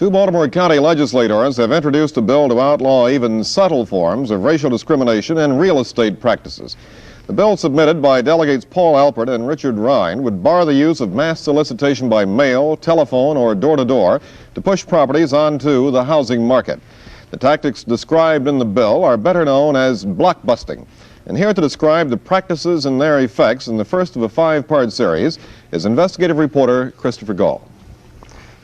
Two Baltimore County legislators have introduced a bill to outlaw even subtle forms of racial discrimination in real estate practices. The bill submitted by delegates Paul Alpert and Richard Rhine would bar the use of mass solicitation by mail, telephone, or door-to-door to push properties onto the housing market. The tactics described in the bill are better known as blockbusting. And here to describe the practices and their effects in the first of a five-part series is investigative reporter Christopher Gaul.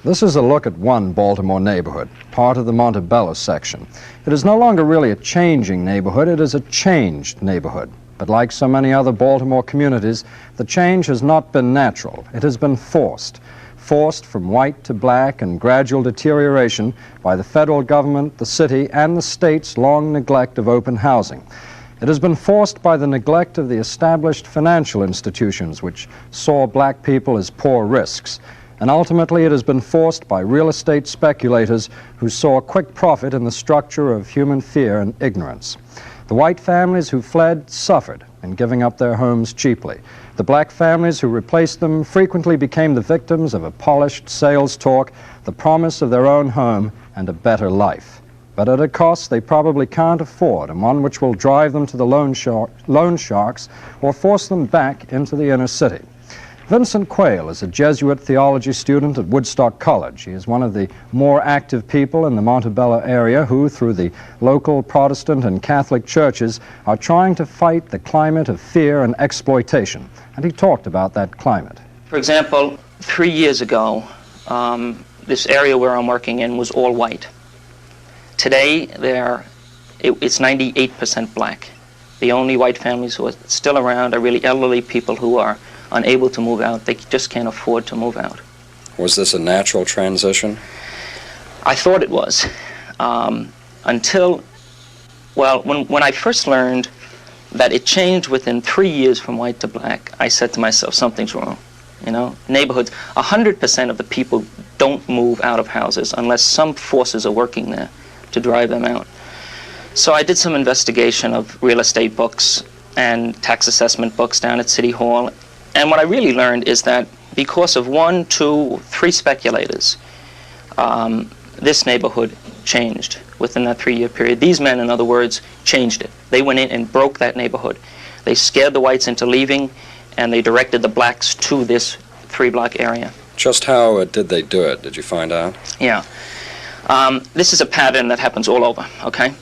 This is a look at one Baltimore neighborhood, part of the Montebello section. It is no longer really a changing neighborhood, it is a changed neighborhood. But like so many other Baltimore communities, the change has not been natural. It has been forced. Forced from white to black and gradual deterioration by the federal government, the city, and the state's long neglect of open housing. It has been forced by the neglect of the established financial institutions, which saw black people as poor risks. And ultimately, it has been forced by real estate speculators who saw quick profit in the structure of human fear and ignorance. The white families who fled suffered in giving up their homes cheaply. The black families who replaced them frequently became the victims of a polished sales talk, the promise of their own home and a better life. But at a cost they probably can't afford, and one which will drive them to the loan sharks or force them back into the inner city. Vincent QUAYLE is a Jesuit theology student at Woodstock College. He is one of the more active people in the Montebello area who, through the local Protestant and Catholic churches, are trying to fight the climate of fear and exploitation. And he talked about that climate. For example, 3 years ago, this area where I'm working in was all white. Today, it's 98% black. The only white families who are still around are really elderly people who are unable to move out. They just can't afford to move out. Was this a natural transition? I thought it was. Until, well, when I first learned that it changed within 3 years from white to black, I said to myself, something's wrong. You know, neighborhoods, 100% of the people don't move out of houses unless some forces are working there to drive them out. So I did some investigation of real estate books and tax assessment books down at City Hall. And what I really learned is that because of 1, 2, 3 speculators, this neighborhood changed within that 3-year period. These men, in other words, changed it. They went in and broke that neighborhood. They scared the whites into leaving, and they directed the blacks to this 3-block area. Just how did they do it? Did you find out? Yeah. This is a pattern that happens all over, okay?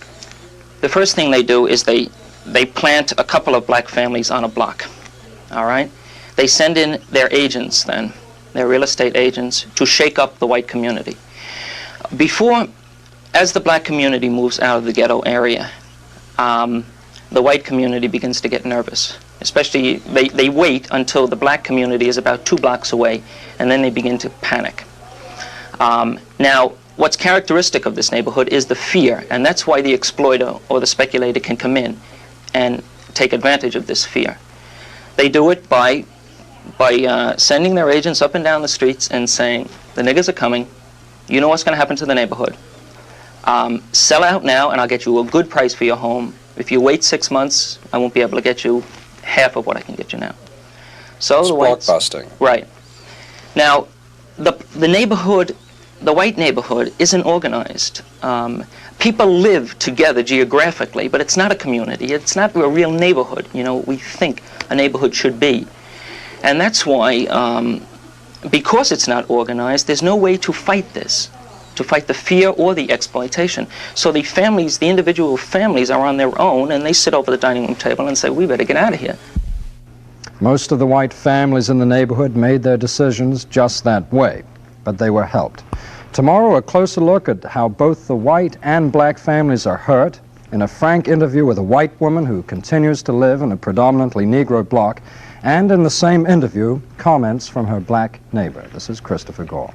The first thing they do is they plant a couple of black families on a block, all right? They send in their agents then, their real estate agents, to shake up the white community. As the black community moves out of the ghetto area, the white community begins to get nervous. Especially, they wait until the black community is about 2 blocks away, and then they begin to panic. Now, what's characteristic of this neighborhood is the fear, and that's why the exploiter or the speculator can come in and take advantage of this fear. They do it by sending their agents up and down the streets and saying, the niggers are coming, you know what's going to happen to the neighborhood. Sell out now and I'll get you a good price for your home. If you wait 6 months, I won't be able to get you half of what I can get you now. So it's the whites, blockbusting. Right. Now, the neighborhood, the white neighborhood, isn't organized. People live together geographically, but it's not a community. It's not a real neighborhood, you know, we think a neighborhood should be. And that's why, because it's not organized, there's no way to fight this, to fight the fear or the exploitation. So the families, the individual families are on their own, and they sit over the dining room table and say, we better get out of here. Most of the white families in the neighborhood made their decisions just that way, but they were helped. Tomorrow, a closer look at how both the white and black families are hurt in a frank interview with a white woman who continues to live in a predominantly Negro block, and in the same interview, comments from her black neighbor. This is Christopher Gaul.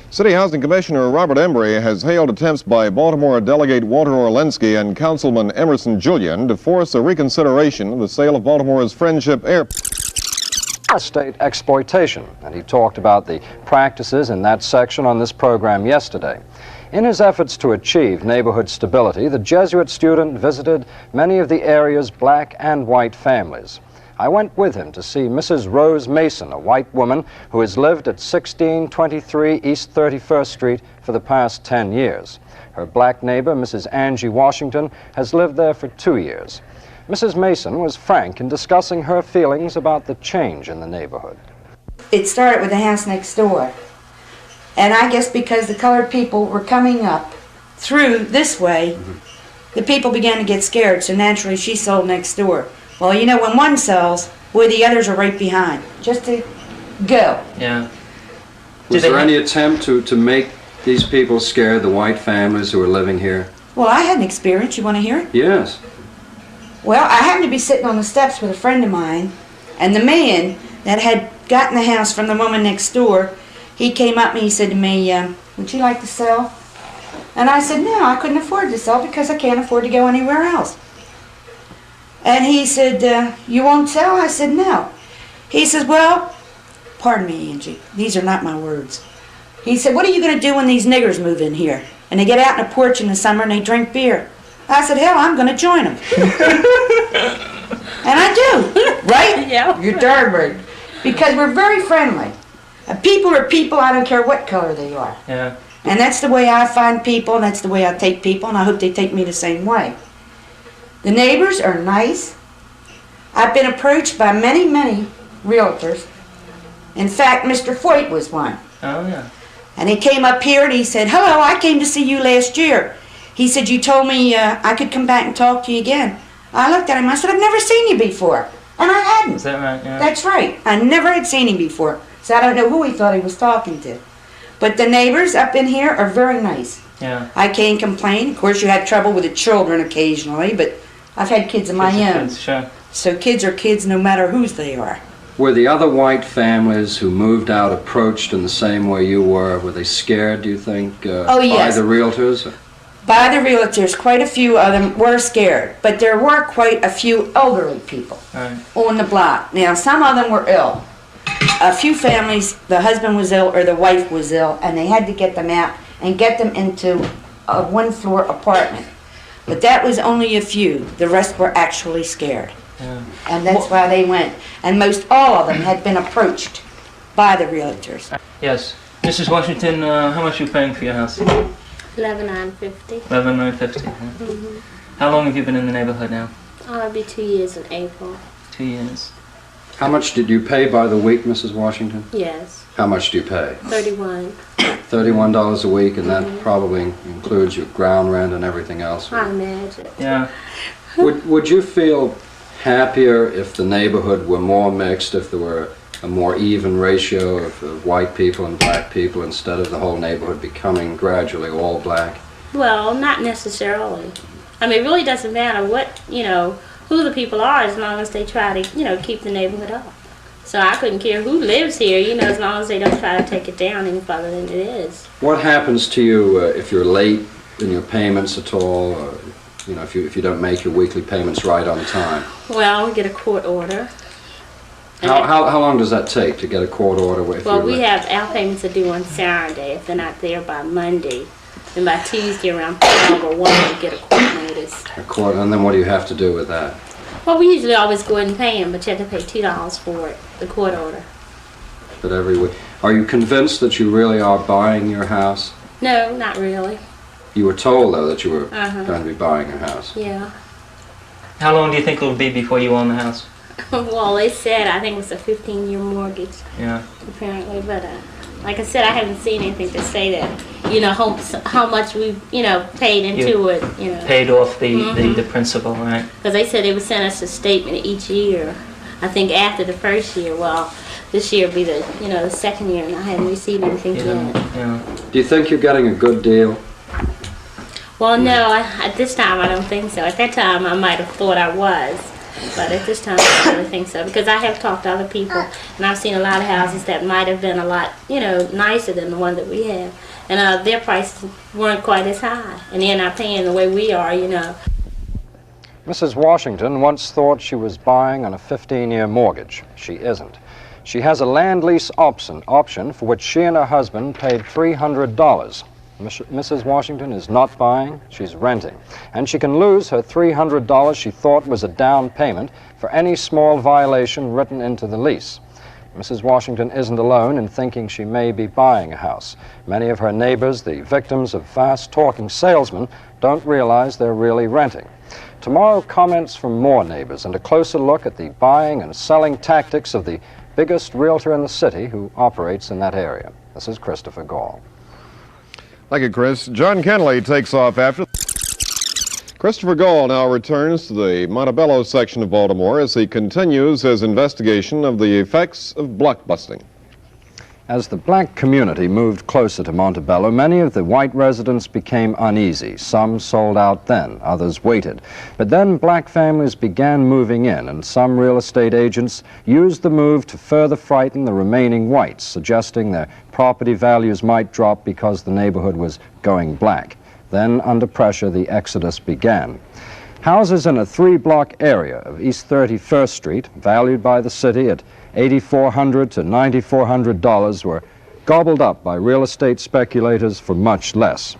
City Housing Commissioner Robert EMBRY has hailed attempts by Baltimore Delegate Walter Orlensky and Councilman Emerson Julian to force a reconsideration of the sale of Baltimore's Friendship Airport. State exploitation, and he talked about the practices in that section on this program yesterday. In his efforts to achieve neighborhood stability, the Jesuit student visited many of the area's black and white families. I went with him to see Mrs. Rose Mason, a white woman who has lived at 1623 East 31st Street for the past 10 years. Her black neighbor, Mrs. Angie Washington, has lived there for 2 years. Mrs. Mason was frank in discussing her feelings about the change in the neighborhood. It started with the house next door. And I guess because the colored people were coming up through this way, the people began to get scared, so naturally she sold next door. Well, you know, when one sells, boy, the others are right behind, just to go. Yeah. Was there any attempt to make these people scared, the white families who were living here? Well, I had an experience. You want to hear it? Yes. Well, I happened to be sitting on the steps with a friend of mine, and the man that had gotten the house from the woman next door, he came up and he said to me, would you like to sell? And I said, no, I couldn't afford to sell because I can't afford to go anywhere else. And he said, you won't sell? I said, no. He says, well, pardon me, Angie, these are not my words. He said, what are you going to do when these niggers move in here? And they get out on a porch in the summer and they drink beer. I said, hell, I'm going to join them. And I do, right? Yeah. You're darn right. Because we're very friendly. People are people, I don't care what color they are. Yeah. And that's the way I find people, and that's the way I take people, and I hope they take me the same way. The neighbors are nice. I've been approached by many, many realtors. In fact, Mr. Foyt was one. Oh, yeah. And he came up here and he said, hello, I came to see you last year. He said, you told me I could come back and talk to you again. I looked at him, I said, I've never seen you before. And I hadn't. Is that right? Yeah. That's right. I never had seen him before. So I don't know who he thought he was talking to. But the neighbors up in here are very nice. Yeah. I can't complain. Of course, you have trouble with the children occasionally, but I've had kids of my own. Kids, sure. So kids are kids no matter whose they are. Were the other white families who moved out approached in the same way you were? Were they scared, do you think, Oh, yes. by the realtors? By the realtors, quite a few of them were scared, but there were quite a few elderly people Right. on the block. Now, some of them were ill. A few families, the husband was ill or the wife was ill, and they had to get them out and get them into a one-floor apartment. But that was only a few. The rest were actually scared. Yeah. And that's why they went. And most all of them had been approached by the realtors. Yes. Mrs. Washington, how much are you paying for your house? $11,950. $11,950. How long have you been in the neighborhood now? Oh, it'll be 2 years in April. 2 years. How much did you pay by the week, Mrs. Washington? Yes. How much do you pay? 31. $31 a week, and that probably includes your ground rent and everything else. I imagine. Yeah. Would you feel happier if the neighborhood were more mixed, if there were a more even ratio of white people and black people instead of the whole neighborhood becoming gradually all black? Well, not necessarily. I mean, it really doesn't matter what, who the people are as long as they try to, keep the neighborhood up. So I couldn't care who lives here, as long as they don't try to take it down any further than it is. What happens to you if you're late in your payments at all, or, if you don't make your weekly payments right on time? Well, we get a court order. How long does that take to get a court order? Well, we have our payments are due on Saturday if they're not there by Monday. And by Tuesday around 12 or 1 we get a court notice. A court, and then what do you have to do with that? Well, we usually always go ahead and pay them, but you have to pay $2 for it, the court order. But every week. Are you convinced that you really are buying your house? No, not really. You were told, though, that you were going to be buying your house. Yeah. How long do you think it'll be before you own the house? Well, they said, I think it was a 15-year mortgage. Yeah. Apparently, but like I said, I haven't seen anything to say that, how much we've, paid into it, Paid off the principal, right? Because they said they would send us a statement each year. I think after the first year, well, this year will be the, the second year, and I haven't received anything yet. Yeah. Do you think you're getting a good deal? Well, no, at this time I don't think so. At that time I might have thought I was, but at this time I don't really think so. Because I have talked to other people, and I've seen a lot of houses that might have been a lot, nicer than the one that we have. And their prices weren't quite as high, and they're not paying the way we are, Mrs. Washington once thought she was buying on a 15-year mortgage. She isn't. She has a land lease option for which she and her husband paid $300. Mrs. Washington is not buying, she's renting. And she can lose her $300 she thought was a down payment for any small violation written into the lease. Mrs. Washington isn't alone in thinking she may be buying a house. Many of her neighbors, the victims of fast-talking salesmen, don't realize they're really renting. Tomorrow, comments from more neighbors and a closer look at the buying and selling tactics of the biggest realtor in the city who operates in that area. This is Christopher Gaul. Thank you, Chris. John Kenley takes off after. Christopher Gaul now returns to the Montebello section of Baltimore as he continues his investigation of the effects of blockbusting. As the black community moved closer to Montebello, many of the white residents became uneasy. Some sold out then, others waited. But then black families began moving in, and some real estate agents used the move to further frighten the remaining whites, suggesting their property values might drop because the neighborhood was going black. Then, under pressure, the exodus began. Houses in a 3-block area of East 31st Street, valued by the city at $8,400 to $9,400, were gobbled up by real estate speculators for much less.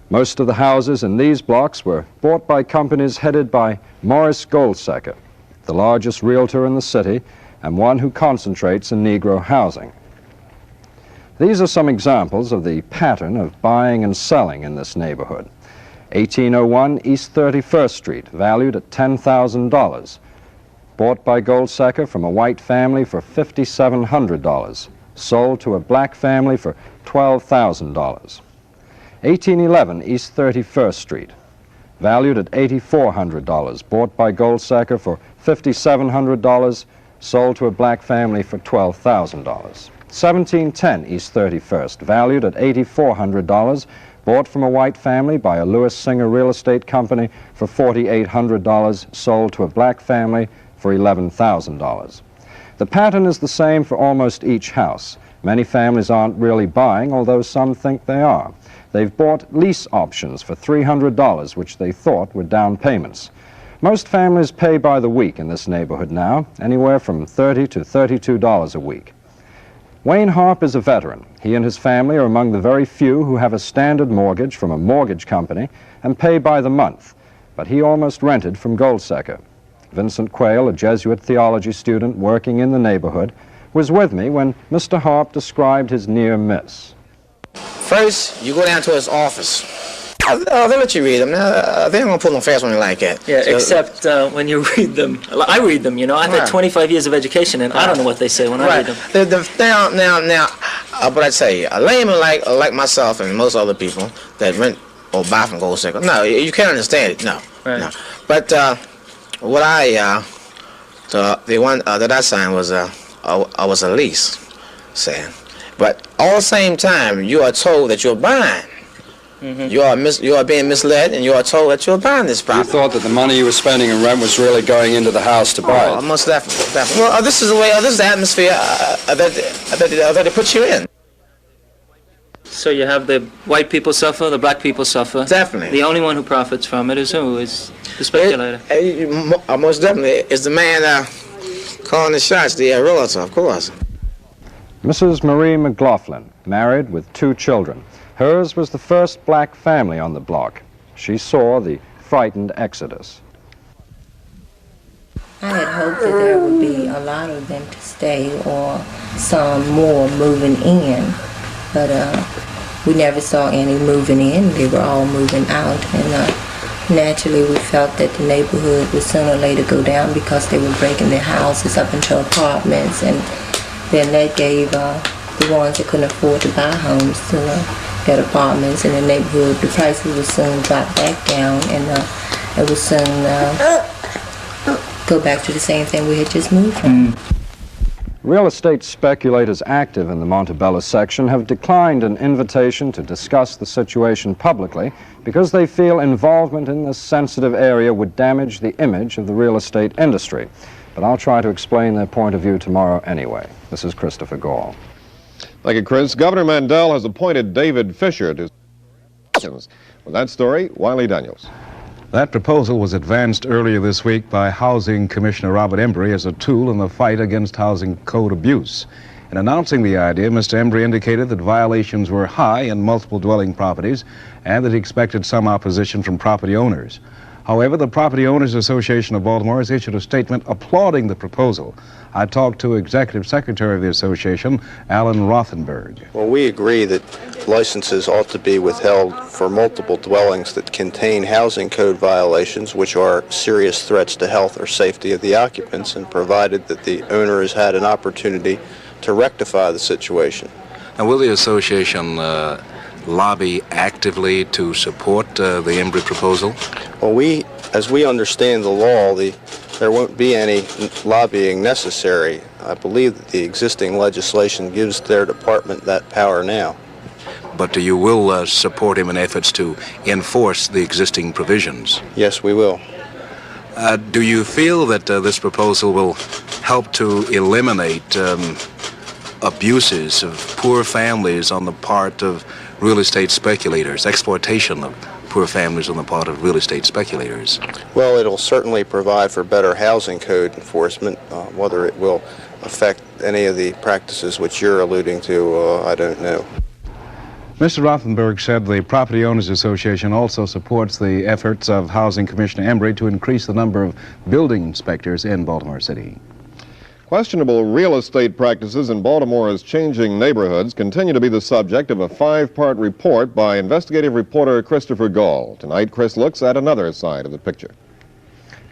Most of the houses in these blocks were bought by companies headed by Morris Goldsecker, the largest realtor in the city and one who concentrates in Negro housing. These are some examples of the pattern of buying and selling in this neighborhood. 1801 East 31st Street, valued at $10,000. Bought by Goldsecker from a white family for $5,700. Sold to a black family for $12,000. 1811 East 31st Street, valued at $8,400. Bought by Goldsecker for $5,700. Sold to a black family for $12,000. 1710 East 31st, valued at $8,400. Bought from a white family by a Lewis Singer real estate company for $4,800. Sold to a black family for $11,000. The pattern is the same for almost each house. Many families aren't really buying, although some think they are. They've bought lease options for $300, which they thought were down payments. Most families pay by the week in this neighborhood now, anywhere from $30 to $32 a week. Wayne Harp is a veteran. He and his family are among the very few who have a standard mortgage from a mortgage company and pay by the month, but he almost rented from Goldsecker. Vincent QUAYLE, a Jesuit theology student working in the neighborhood, was with me when Mr. Harp described his near miss. First, you go down to his office. They'll let you read them. They ain't gonna pull no fast on you like that. Yeah, So, except when you read them. I read them, you know. I've had 25 years of education, and I don't know what they say when I read them. Now, but I tell you, a layman like myself and most other people that rent or buy from Goldsecker, no, you can't understand it. No, Right. no. But what the one that I signed was a lease, saying. But all the same time, you are told that you're buying. Mm-hmm. You are being misled, and you are told that you're buying this property. You thought that the money you were spending in rent was really going into the house to buy it? Most definitely. Well, this is the way. This is the atmosphere that they put you in. So you have the white people suffer, the black people suffer. Definitely. The only one who profits from it is who? Is the speculator. Most definitely is the man calling the shots, the realtor, of course. Mrs. Marie McLaughlin, married with 2 children. Hers was the first black family on the block. She saw the frightened exodus. I had hoped that there would be a lot of them to stay or some more moving in, but we never saw any moving in. They were all moving out, and naturally we felt that the neighborhood would sooner or later go down because they were breaking their houses up into apartments, and then that gave the ones that couldn't afford to buy homes to get apartments in the neighborhood. The prices would soon drop back down, and it would soon go back to the same thing we had just moved from. Real estate speculators active in the Montebello section have declined an invitation to discuss the situation publicly because they feel involvement in this sensitive area would damage the image of the real estate industry. But I'll try to explain their point of view tomorrow anyway. This is Christopher Gaul. Thank you, Chris. Governor Mandel has appointed David Fisher to... With that story, Wiley Daniels. That proposal was advanced earlier this week by Housing Commissioner Robert EMBRY as a tool in the fight against housing code abuse. In announcing the idea, Mr. Embry indicated that violations were high in multiple dwelling properties and that he expected some opposition from property owners. However, the Property Owners Association of Baltimore has issued a statement applauding the proposal. I talked to Executive Secretary of the association, ALLAN Rothenberg. Well, we agree that licenses ought to be withheld for multiple dwellings that contain housing code violations which are serious threats to health or safety of the occupants, and provided that the owner has had an opportunity to rectify the situation. And will the association lobby actively to support the EMBRY proposal? Well, as we understand the law, there won't be any lobbying necessary. I believe that the existing legislation gives their department that power now. But you will support him in efforts to enforce the existing provisions? Yes, we will. Do you feel that this proposal will help to eliminate abuses of poor families on the part of real estate speculators, exploitation of poor families on the part of real estate speculators? Well, it'll certainly provide for better housing code enforcement. Whether it will affect any of the practices which you're alluding to, I don't know. Mr. Rothenberg said the Property Owners Association also supports the efforts of Housing Commissioner Embry to increase the number of building inspectors in Baltimore City. Questionable real estate practices in Baltimore's changing neighborhoods continue to be the subject of a 5-part report by investigative reporter Christopher Gaul. Tonight, Chris looks at another side of the picture.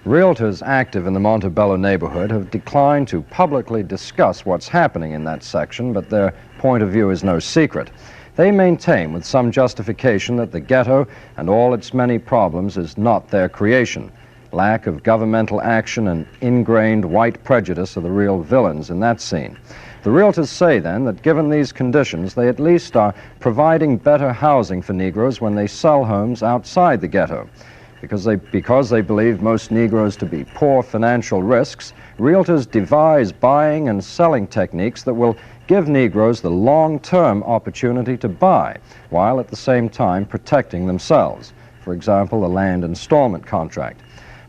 Realtors active in the Montebello neighborhood have declined to publicly discuss what's happening in that section, but their point of view is no secret. They maintain with some justification that the ghetto and all its many problems is not their creation. Lack of governmental action and ingrained white prejudice are the real villains in that scene. The realtors say then that given these conditions, they at least are providing better housing for Negroes when they sell homes outside the ghetto. Because they believe most Negroes to be poor financial risks, realtors devise buying and selling techniques that will give Negroes the long-term opportunity to buy, while at the same time protecting themselves. For example, the land installment contract.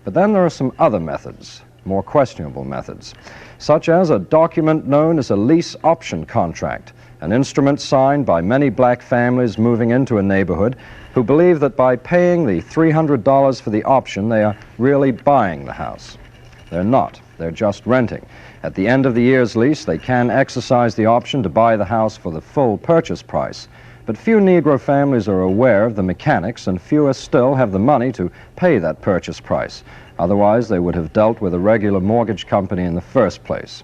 But then there are some other methods, more questionable methods, such as a document known as a lease option contract, an instrument signed by many black families moving into a neighborhood who believe that by paying the $300 for the option, they are really buying the house. They're not. They're just renting. At the end of the year's lease, they can exercise the option to buy the house for the full purchase price. But few Negro families are aware of the mechanics, and fewer still have the money to pay that purchase price. Otherwise, they would have dealt with a regular mortgage company in the first place.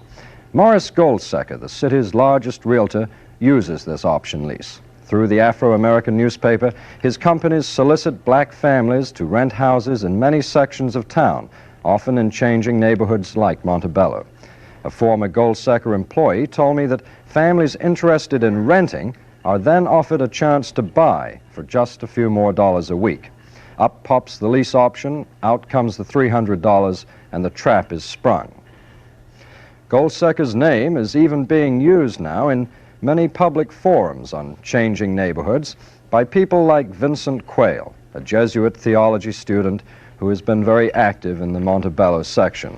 Morris Goldsecker, the city's largest realtor, uses this option lease. Through the Afro-American newspaper, his companies solicit black families to rent houses in many sections of town, often in changing neighborhoods like Montebello. A former Goldsecker employee told me that families interested in renting are then offered a chance to buy for just a few more dollars a week. Up pops the lease option, out comes the $300, and the trap is sprung. Goldsecker's name is even being used now in many public forums on changing neighborhoods by people like Vincent QUAYLE, a Jesuit theology student who has been very active in the Montebello section.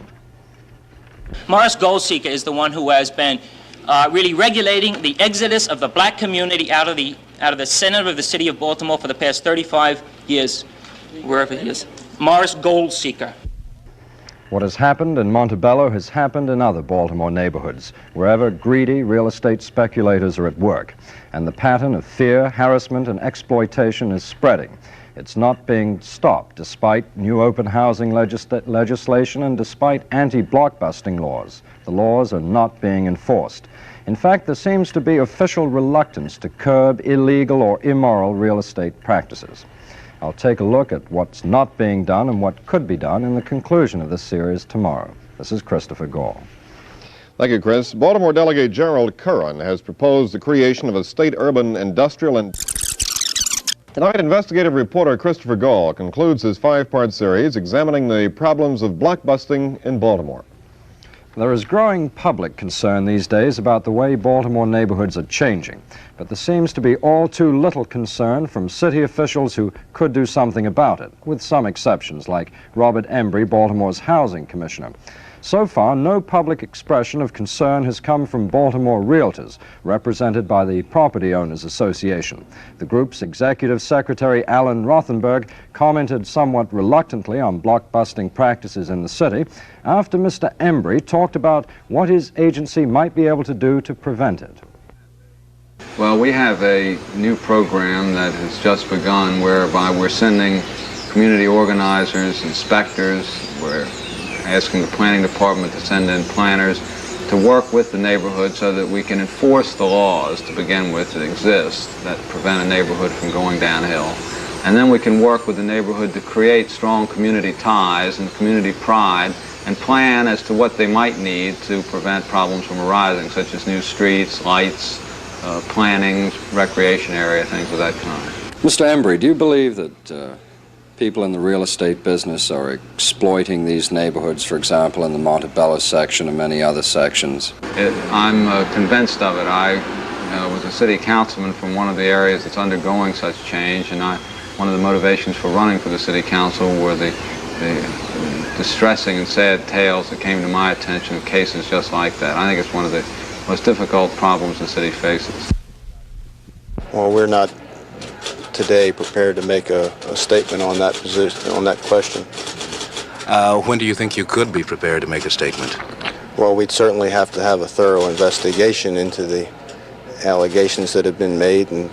Morris Goldsecker is the one who has been really regulating the exodus of the black community out of the center of the city of Baltimore for the past 35 years, wherever he is. Morris Goldsecker. What has happened in Montebello has happened in other Baltimore neighborhoods, wherever greedy real estate speculators are at work, and the pattern of fear, harassment, and exploitation is spreading. It's not being stopped despite new open housing legislation and despite anti-blockbusting laws. The laws are not being enforced. In fact, there seems to be official reluctance to curb illegal or immoral real estate practices. I'll take a look at what's not being done and what could be done in the conclusion of this series tomorrow. This is Christopher Gaul. Thank you, Chris. Baltimore Delegate Gerald Curran has proposed the creation of a state urban industrial and... Tonight, investigative reporter Christopher Gaul concludes his 5-part series examining the problems of blockbusting in Baltimore. There is growing public concern these days about the way Baltimore neighborhoods are changing, but there seems to be all too little concern from city officials who could do something about it, with some exceptions, like Robert EMBRY, Baltimore's housing commissioner. So far, no public expression of concern has come from Baltimore realtors, represented by the Property Owners Association. The group's executive secretary, ALLAN Rothenberg, commented somewhat reluctantly on blockbusting practices in the city after Mr. EMBRY talked about what his agency might be able to do to prevent it. Well, we have a new program that has just begun whereby we're sending community organizers, inspectors, we're asking the planning department to send in planners to work with the neighborhood so that we can enforce the laws to begin with that exist that prevent a neighborhood from going downhill. And then we can work with the neighborhood to create strong community ties and community pride and plan as to what they might need to prevent problems from arising, such as new streets, lights, planning, recreation area, things of that kind. Mr. EMBRY, do you believe that people in the real estate business are exploiting these neighborhoods, for example, in the Montebello section and many other sections? I'm convinced of it. I was a city councilman from one of the areas that's undergoing such change, and one of the motivations for running for the city council were the distressing and sad tales that came to my attention of cases just like that. I think it's one of the most difficult problems the city faces. Well, we're not today prepared to make a statement on that position, on that question. When do you think you could be prepared to make a statement? Well, we'd certainly have to have a thorough investigation into the allegations that have been made and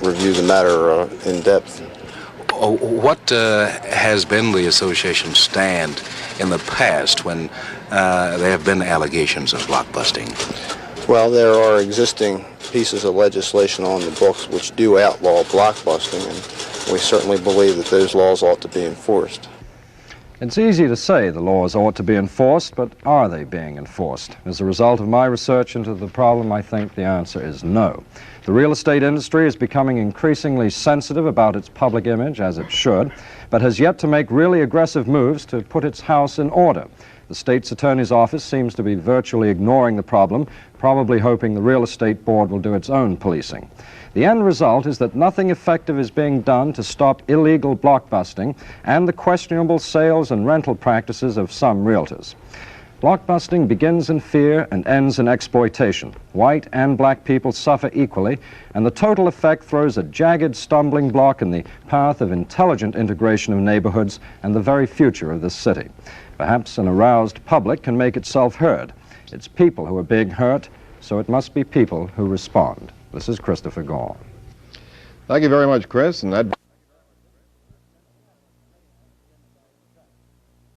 review the matter in depth. What has been the association's stand in the past when there have been allegations of blockbusting? Well, there are existing pieces of legislation on the books which do outlaw blockbusting, and we certainly believe that those laws ought to be enforced. It's easy to say the laws ought to be enforced, but are they being enforced? As a result of my research into the problem, I think the answer is no. The real estate industry is becoming increasingly sensitive about its public image, as it should, but has yet to make really aggressive moves to put its house in order. The state's attorney's office seems to be virtually ignoring the problem, probably hoping the real estate board will do its own policing. The end result is that nothing effective is being done to stop illegal blockbusting and the questionable sales and rental practices of some realtors. Blockbusting begins in fear and ends in exploitation. White and black people suffer equally, and the total effect throws a jagged stumbling block in the path of intelligent integration of neighborhoods and the very future of this city. Perhaps an aroused public can make itself heard. It's people who are being hurt, so it must be people who respond. This is Christopher Gaul. Thank you very much, Chris. And that